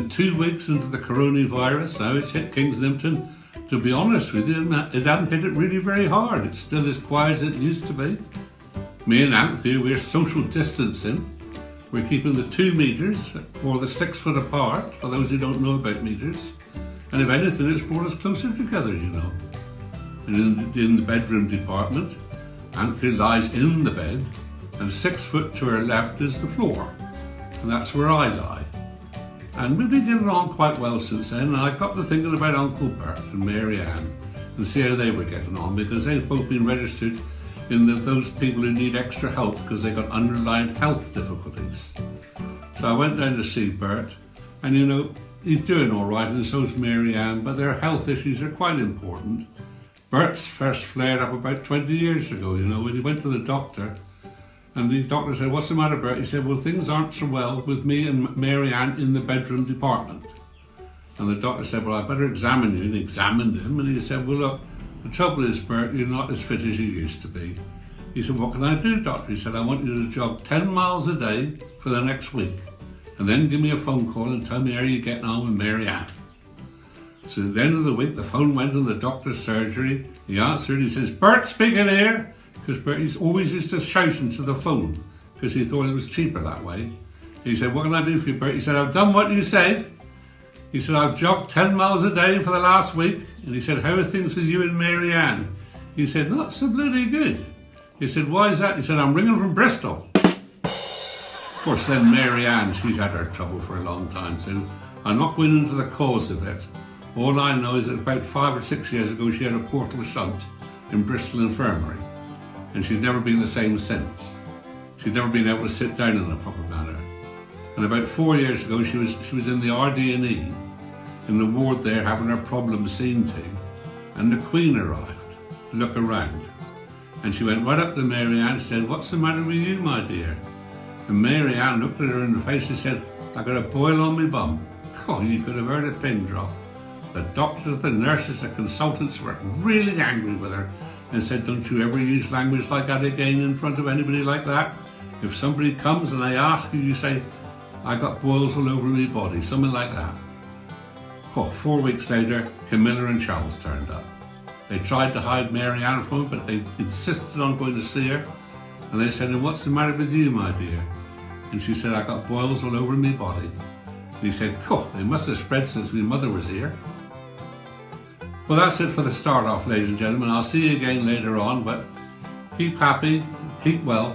spent 2 weeks into the coronavirus. Now it's hit Kings Limpton. To be honest with you, it hadn't hit it really very hard. It's still as quiet as it used to be. Me and Anthony, we're social distancing. We're keeping the 2 metres or the 6 foot apart, for those who don't know about metres. And if anything, it's brought us closer together, you know. And in the bedroom department, Anthony lies in the bed, and 6 foot to her left is the floor. And that's where I lie. And we've been getting on quite well since then, and I got to thinking about Uncle Bert and Mary Ann and see how they were getting on, because they've both been registered in those people who need extra help because they've got underlying health difficulties. So I went down to see Bert, and you know, he's doing all right, and so's Mary Ann, but their health issues are quite important. Bert's first flared up about 20 years ago, you know, when he went to the doctor, and the doctor said, "What's the matter, Bert?" He said, "Well, things aren't so well with me and Mary Ann in the bedroom department." And the doctor said, "Well, I better examine you," and he examined him, and he said, "Well, look, the trouble is, Bert, you're not as fit as you used to be." He said, "What can I do, doctor?" He said, "I want you to jog 10 miles a day for the next week, and then give me a phone call and tell me how you're getting on with Mary Ann." So at the end of the week, the phone went in the doctor's surgery. He answered, he says, "Bert speaking here," because Bert he's always used to shout into the phone because he thought it was cheaper that way. He said, "What can I do for you, Bert?" He said, "I've done what you said." He said, "I've jogged 10 miles a day for the last week." And he said, "How are things with you and Mary Ann?" He said, "Not so bloody good." He said, "Why is that?" He said, "I'm ringing from Bristol." Of course, then Mary Ann, she's had her trouble for a long time too. I'm not going into the cause of it. All I know is that about 5 or 6 years ago, she had a portal shunt in Bristol Infirmary. And she's never been the same since. She's never been able to sit down in a proper manner. And about 4 years ago, she was in the RD&E, in the ward there, having her problems seen to. And the Queen arrived to look around. And she went right up to Mary Ann and said, "What's the matter with you, my dear?" And Mary Ann looked at her in the face and said, "I got a boil on my bum." Oh, you could have heard a pin drop. The doctors, the nurses, the consultants were really angry with her and said, "Don't you ever use language like that again in front of anybody like that. If somebody comes and they ask you, you say, 'I got boils all over my body,' something like that." Oh, 4 weeks later, Camilla and Charles turned up. They tried to hide Mary Ann from him, but they insisted on going to see her. And they said, "And what's the matter with you, my dear?" And she said, "I got boils all over my body." And he said, "Oh, they must have spread since my mother was here." Well, that's it for the start off, ladies and gentlemen. I'll see you again later on, but keep happy, keep well.